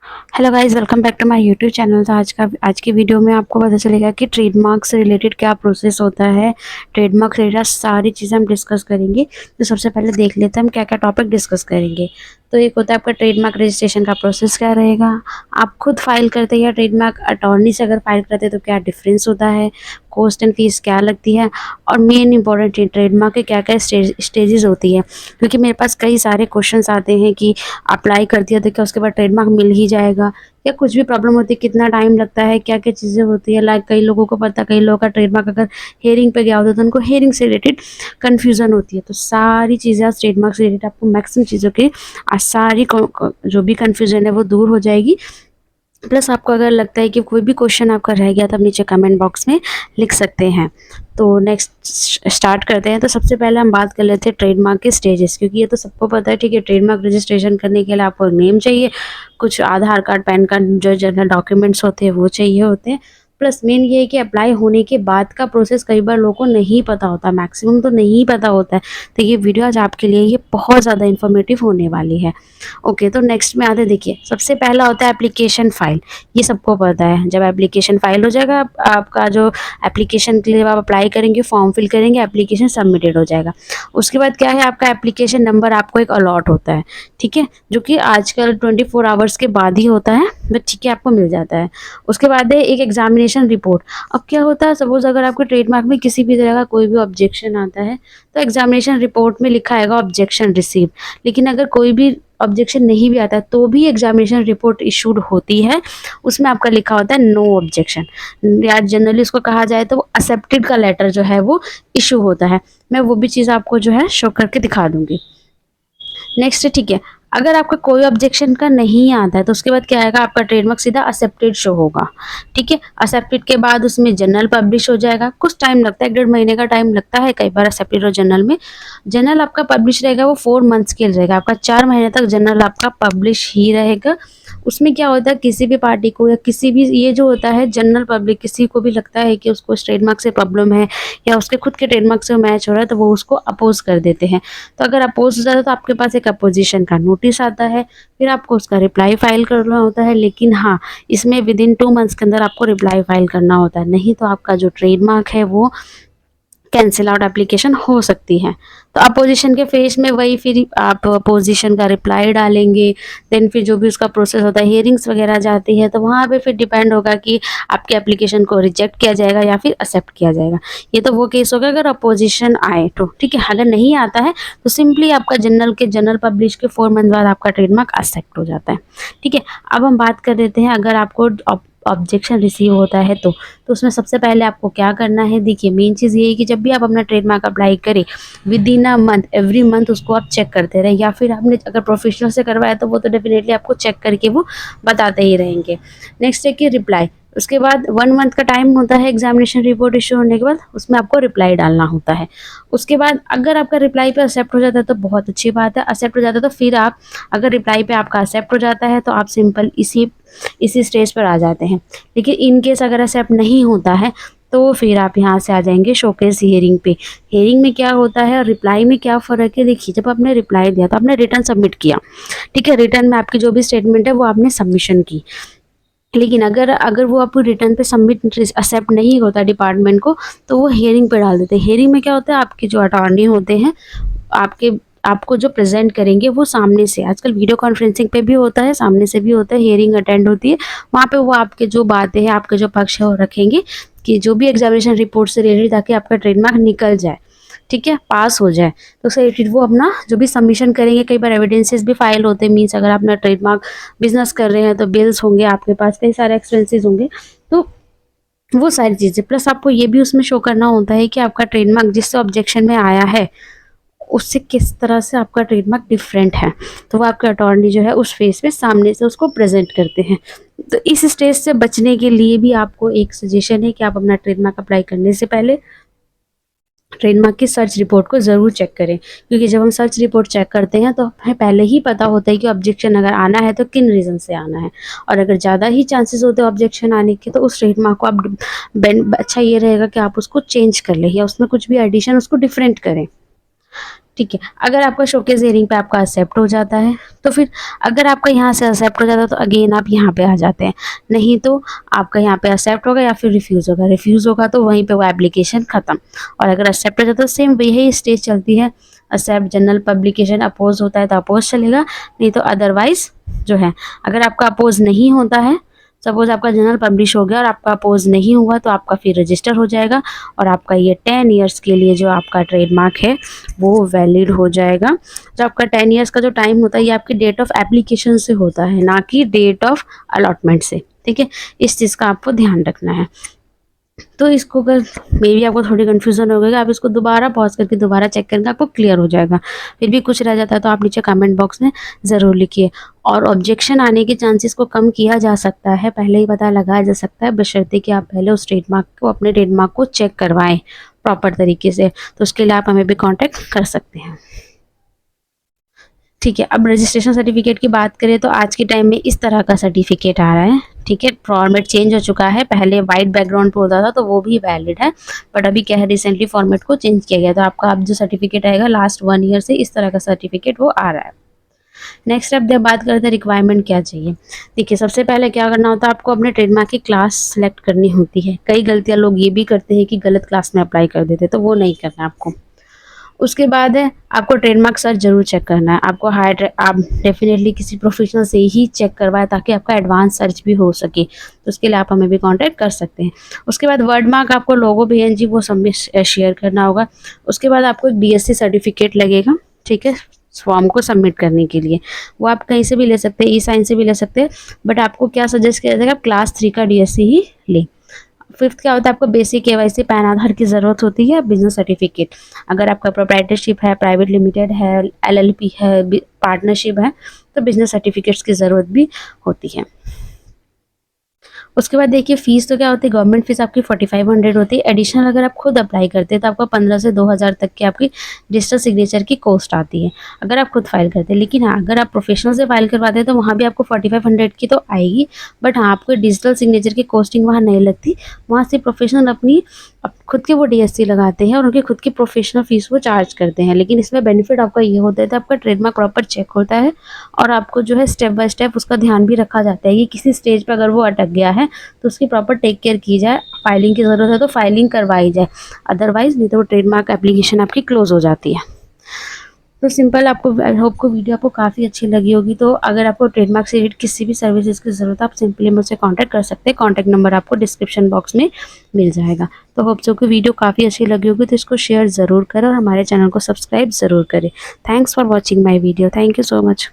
Hello guys, welcome back to my YouTube channel. तो आज की वीडियो में आपको पता चलेगा कि ट्रेडमार्क से रिलेटेड क्या प्रोसेस होता है। ट्रेडमार्क से रिलेटेड सारी चीज़ें हम डिस्कस करेंगे। तो सबसे पहले देख लेते हैं हम क्या क्या टॉपिक डिस्कस करेंगे। तो एक होता है आपका ट्रेडमार्क रजिस्ट्रेशन का प्रोसेस क्या रहेगा। आप खुद फाइल करते हैं या ट्रेडमार्क अटॉर्नी से अगर फाइल करते हैं तो क्या डिफरेंस होता है, कॉस्ट एंड फीस क्या लगती है, और मेन इंपॉर्टेंट ट्रेडमार्क के क्या क्या स्टेजेस होती है। क्योंकि मेरे पास कई सारे क्वेश्चंस आते हैं कि अप्लाई कर दिया तो क्या उसके बाद ट्रेडमार्क मिल ही जाएगा, या कुछ भी प्रॉब्लम होती है, कितना टाइम लगता है, क्या क्या चीज़ें होती है। लाइक कई लोगों को पता, कई लोगों का ट्रेडमार्क अगर हेयरिंग पे गया होता है तो उनको हेयरिंग से रिलेटेड कन्फ्यूजन होती है। तो सारी चीज़ें आज ट्रेडमार्क से रिलेटेड आपको मैक्सिमम चीज़ों की आज सारी जो भी कन्फ्यूजन है वो दूर हो जाएगी। प्लस आपको अगर लगता है कि कोई भी क्वेश्चन आपका रह गया तो आप नीचे कमेंट बॉक्स में लिख सकते हैं। तो नेक्स्ट स्टार्ट करते हैं। तो सबसे पहले हम बात कर लेते हैं ट्रेडमार्क के स्टेजेस, क्योंकि ये तो सबको पता है। ठीक है, ट्रेडमार्क रजिस्ट्रेशन करने के लिए आपको नेम चाहिए, कुछ आधार कार्ड, पैन कार्ड, जो जनरल डॉक्यूमेंट्स होते हैं वो चाहिए होते हैं। प्लस मेन ये है कि अप्लाई होने के बाद का प्रोसेस कई बार लोगों को नहीं पता होता, मैक्सिमम तो नहीं पता होता है। तो ये वीडियो आज आपके लिए ये बहुत ज़्यादा इन्फॉर्मेटिव होने वाली है। ओके, तो नेक्स्ट में आते, देखिए सबसे पहला होता है एप्लीकेशन फाइल। ये सबको पता है। जब एप्लीकेशन फाइल हो जाएगा, आपका जो एप्लीकेशन के लिए आप अप्लाई करेंगे, फॉर्म फिल करेंगे, एप्लीकेशन सबमिटेड हो जाएगा। उसके बाद क्या है, आपका एप्लीकेशन नंबर आपको एक अलॉट होता है। ठीक है, जो कि आजकल 24 आवर्स के बाद ही होता है, बट ठीक है आपको मिल जाता है। उसके बाद है एक एग्जामिनेशन रिपोर्ट। अब क्या होता है, सपोज अगर आपको ट्रेडमार्क में किसी भी तरह का कोई भी ऑब्जेक्शन आता है तो एग्जामिनेशन रिपोर्ट में लिखा आएगा ऑब्जेक्शन रिसीव। लेकिन अगर कोई भी ऑब्जेक्शन नहीं भी आता है तो भी एग्जामिनेशन रिपोर्ट इशूड होती है, उसमें आपका लिखा होता है नो ऑब्जेक्शन, या जनरली उसको कहा जाए तो एक्सेप्टेड का लेटर जो है वो इशू होता है। मैं वो भी चीज़ आपको जो है शो करके दिखा दूंगी। नेक्स्ट, ठीक है, अगर आपका कोई ऑब्जेक्शन का नहीं आता है तो उसके बाद क्या आएगा, आपका ट्रेडमार्क सीधा एक्सेप्टेड शो होगा। ठीक है, एक्सेप्टेड के बाद उसमें जर्नल पब्लिश हो जाएगा। कुछ टाइम लगता है, 1.5 महीने का टाइम लगता है कई बार एक्सेप्टेड और जर्नल में। जर्नल आपका पब्लिश रहेगा वो 4 मंथ्स के लिए रहेगा, आपका 4 महीने तक जर्नल आपका पब्लिश ही रहेगा। उसमें क्या होता है, किसी भी पार्टी को या किसी भी, ये जो होता है जनरल पब्लिक, किसी को भी लगता है कि उसको ट्रेडमार्क से प्रॉब्लम है या उसके खुद के ट्रेडमार्क से मैच हो रहा है तो वो उसको अपोज कर देते हैं। तो अगर अपोज हो जाता है तो आपके पास एक अपोजिशन का नोटिस आता है, फिर आपको उसका रिप्लाई फाइल करना होता है। लेकिन हाँ, इसमें विद इन 2 मंथ्स के अंदर आपको रिप्लाई फाइल करना होता है, नहीं तो आपका जो ट्रेडमार्क है वो कैंसिल आउट एप्लीकेशन हो सकती है। तो अपोजिशन के फेज में वही फिर आप अपोजिशन का रिप्लाई डालेंगे। देन फिर जो भी उसका प्रोसेस होता है, हियरिंग्स वगैरह जाती है, तो वहाँ पे फिर डिपेंड होगा कि आपके एप्लीकेशन को रिजेक्ट किया जाएगा या फिर एक्सेप्ट किया जाएगा। ये तो वो केस होगा अगर अपोजिशन आए तो। ठीक है, अगर नहीं आता है तो सिंपली आपका जनरल पब्लिश के 4 मंथ बाद आपका ट्रेडमार्क एक्सेप्ट हो जाता है। ठीक है, अब हम बात कर देते हैं अगर आपको ऑब्जेक्शन रिसीव होता है तो उसमें सबसे पहले आपको क्या करना है। देखिए, मेन चीज़ ये है कि जब भी आप अपना ट्रेडमार्क अप्लाई करें, with in a month, every month उसको आप चेक करते रहें, या फिर आपने अगर प्रोफेशनल से करवाया तो वो तो डेफिनेटली आपको चेक करके वो बताते ही रहेंगे। नेक्स्ट है कि रिप्लाई। उसके बाद 1 मंथ का टाइम होता है एग्जामिनेशन रिपोर्ट इशू होने के बाद, उसमें आपको रिप्लाई डालना होता है। उसके बाद अगर आपका रिप्लाई पे एक्सेप्ट हो जाता है तो बहुत अच्छी बात है। एक्सेप्ट हो जाता है तो फिर आप, अगर रिप्लाई पे आपका एक्सेप्ट हो जाता है तो आप सिंपल इसी स्टेज पर आ जाते हैं। लेकिन इन केस अगर एक्सेप्ट नहीं होता है तो फिर आप यहाँ से आ जाएंगे शोकेस हियरिंग पे। हियरिंग में क्या होता है और रिप्लाई में क्या फ़र्क है, देखिए जब आपने रिप्लाई दिया तो आपने रिटर्न सबमिट किया। ठीक है, रिटर्न में आपकी जो भी स्टेटमेंट है वो आपने सबमिशन की। लेकिन अगर अगर वो आपको रिटर्न पे सबमिट एक्सेप्ट नहीं होता डिपार्टमेंट को, तो वो हियरिंग पे डाल देते हैं। हियरिंग में क्या होता है, आपके जो अटॉर्नी होते हैं, आपके आपको जो प्रेजेंट करेंगे वो सामने से, आजकल वीडियो कॉन्फ्रेंसिंग पे भी होता है, सामने से भी होता है, हियरिंग अटेंड होती है। वहाँ पे वो आपके जो बातें हैं, आपके जो पक्ष है वो रखेंगे कि जो भी एग्जामिनेशन रिपोर्ट से रिलेटेड, ताकि आपका ट्रेडमार्क निकल जाए। ठीक है, पास हो जाए। तो उससे रिलेटेड वो अपना जो भी सबमिशन करेंगे, कई बार एविडेंसेस भी फाइल होते हैं। मीन्स अगर आप अपना ट्रेडमार्क बिजनेस कर रहे हैं तो बिल्स होंगे आपके पास, कई सारे एक्सपेंसेस होंगे, तो वो सारी चीज़ें। प्लस आपको ये भी उसमें शो करना होता है कि आपका ट्रेडमार्क जिससे ऑब्जेक्शन में आया है उससे किस तरह से आपका ट्रेडमार्क डिफरेंट है। तो वो आपके अटॉर्नी जो है उस फेस पे सामने से उसको प्रेजेंट करते हैं। तो इस स्टेज से बचने के लिए भी आपको एक सजेशन है कि आप अपना ट्रेडमार्क अप्लाई करने से पहले ट्रेडमार्क की सर्च रिपोर्ट को ज़रूर चेक करें। क्योंकि जब हम सर्च रिपोर्ट चेक करते हैं तो हमें पहले ही पता होता है कि ऑब्जेक्शन अगर आना है तो किन रीज़न से आना है। और अगर ज़्यादा ही चांसेस होते हैं ऑब्जेक्शन आने के, तो उस ट्रेडमार्क को आप अच्छा ये रहेगा कि आप उसको चेंज कर लें या उसमें कुछ भी एडिशन उसको डिफरेंट करें। ठीक है। अगर आपका शोकेस हियरिंग पे आपका एक्सेप्ट हो जाता है तो फिर अगर आपका यहाँ से एक्सेप्ट हो जाता है तो अगेन आप यहाँ पे आ जाते हैं, नहीं तो आपका यहाँ पे एक्सेप्ट होगा या फिर रिफ्यूज़ होगा। रिफ्यूज़ होगा तो वहीं पे वो एप्लीकेशन ख़त्म, और अगर एक्सेप्ट हो जाता है तो सेम वही स्टेज चलती है। एक्सेप्ट, जनरल पब्लिकेशन, अपोज होता है तो अपोज चलेगा, नहीं तो अदरवाइज जो है अगर आपका अपोज नहीं होता है, सपोज आपका जनरल पब्लिश हो गया और आपका अपोज नहीं हुआ तो आपका फिर रजिस्टर हो जाएगा और आपका ये 10 ईयर्स के लिए जो आपका ट्रेडमार्क है वो वैलिड हो जाएगा। जो आपका 10 ईयर्स का जो टाइम होता है ये आपकी डेट ऑफ एप्लीकेशन से होता है, ना कि डेट ऑफ अलॉटमेंट से। ठीक है, इस चीज़ का आपको ध्यान रखना है। तो इसको अगर मे बी आपको थोड़ी कन्फ्यूज़न हो गई, आप इसको दोबारा पॉज करके दोबारा चेक करेंगे, आपको क्लियर हो जाएगा। फिर भी कुछ रह जाता है तो आप नीचे कमेंट बॉक्स में ज़रूर लिखिए। और ऑब्जेक्शन आने के चांसेस को कम किया जा सकता है, पहले ही पता लगाया जा सकता है, बशर्ते कि आप पहले उस ट्रेडमार्क को, अपने ट्रेडमार्क को चेक करवाएं प्रॉपर तरीके से। तो उसके लिए आप हमें भी कॉन्टैक्ट कर सकते हैं। ठीक है, अब रजिस्ट्रेशन सर्टिफिकेट की बात करें तो आज के टाइम में इस तरह का सर्टिफिकेट आ रहा है। ठीक है, फॉर्मेट चेंज हो चुका है, पहले वाइट बैकग्राउंड पे होता था तो वो भी वैलिड है, बट अभी क्या है रिसेंटली फॉर्मेट को चेंज किया गया, तो आपका अब जो सर्टिफिकेट आएगा लास्ट 1 ईयर से इस तरह का सर्टिफिकेट वो आ रहा है। नेक्स्ट अब जब बात करते हैं रिक्वायरमेंट क्या चाहिए। देखिए, सबसे पहले क्या करना होता है, आपको अपने ट्रेडमार्क की क्लास सेलेक्ट करनी होती है। कई गलतियाँ लोग ये भी करते हैं कि गलत क्लास में अप्लाई कर देते, तो वो नहीं करना आपको। उसके बाद है आपको ट्रेडमार्क सर्च जरूर चेक करना है। आपको आप डेफिनेटली किसी प्रोफेशनल से ही चेक करवाएं ताकि आपका एडवांस सर्च भी हो सके, तो उसके लिए आप हमें भी कांटेक्ट कर सकते हैं। उसके बाद वर्ड मार्क, आपको लोगो PNG वो सब में शेयर करना होगा। उसके बाद आपको एक DSC सर्टिफिकेट लगेगा, ठीक है, फॉर्म को सबमिट करने के लिए। वो आप कहीं से भी ले सकते हैं, ई-साइन से भी ले सकते हैं, बट आपको क्या सजेस्ट किया जाएगा, आप क्लास 3 का DSC ही लें। फिफ्थ क्या होता है, आपको बेसिक KYC पैन आधार की ज़रूरत होती है। बिजनेस सर्टिफिकेट, अगर आपका प्रोप्राइटरशिप है, प्राइवेट लिमिटेड है, LLP है, पार्टनरशिप है, तो बिजनेस सर्टिफिकेट्स की ज़रूरत भी होती है। उसके बाद देखिए फ़ीस तो क्या होती है, गवर्नमेंट फ़ीस आपकी 4500 होती है। एडिशनल अगर आप खुद अप्लाई करते हैं तो आपको 15 से 2000 तक की आपकी डिजिटल सिग्नेचर की कॉस्ट आती है, अगर आप खुद फाइल करते हैं। लेकिन हाँ, अगर आप प्रोफेशनल से फाइल करवाते हैं तो वहाँ भी आपको 4500 की तो आएगी, बट हाँ, आपको डिजिटल सिग्नेचर की कॉस्टिंग वहाँ नहीं लगती। वहाँ से प्रोफेशनल अपनी खुद के वो DSC लगाते हैं और उनकी खुद की प्रोफेशनल फ़ीस वो चार्ज करते हैं। लेकिन इसमें बेनिफिट आपका ये होता है कि आपका ट्रेडमार्क प्रॉपर चेक होता है और आपको जो है स्टेप बाय स्टेप उसका ध्यान भी रखा जाता है कि किसी स्टेज पर अगर वो अटक गया है तो उसकी प्रॉपर टेक केयर की जाए। फाइलिंग की ज़रूरत है तो फाइलिंग करवाई जाए, अदरवाइज नहीं तो वो ट्रेडमार्क एप्लीकेशन आपकी क्लोज हो जाती है। तो सिंपल, आपको आई होप को वीडियो आपको काफ़ी अच्छी लगी होगी। तो अगर आपको ट्रेडमार्क से रिलेटेड किसी भी सर्विसेज की ज़रूरत है, आप सिंपली मुझसे कांटेक्ट कर सकते हैं। कांटेक्ट नंबर आपको डिस्क्रिप्शन बॉक्स में मिल जाएगा। तो होप सो कि वीडियो काफ़ी अच्छी लगी होगी, तो इसको शेयर ज़रूर करें और हमारे चैनल को सब्सक्राइब ज़रूर करें। Thanks for watching my video. Thank you so much.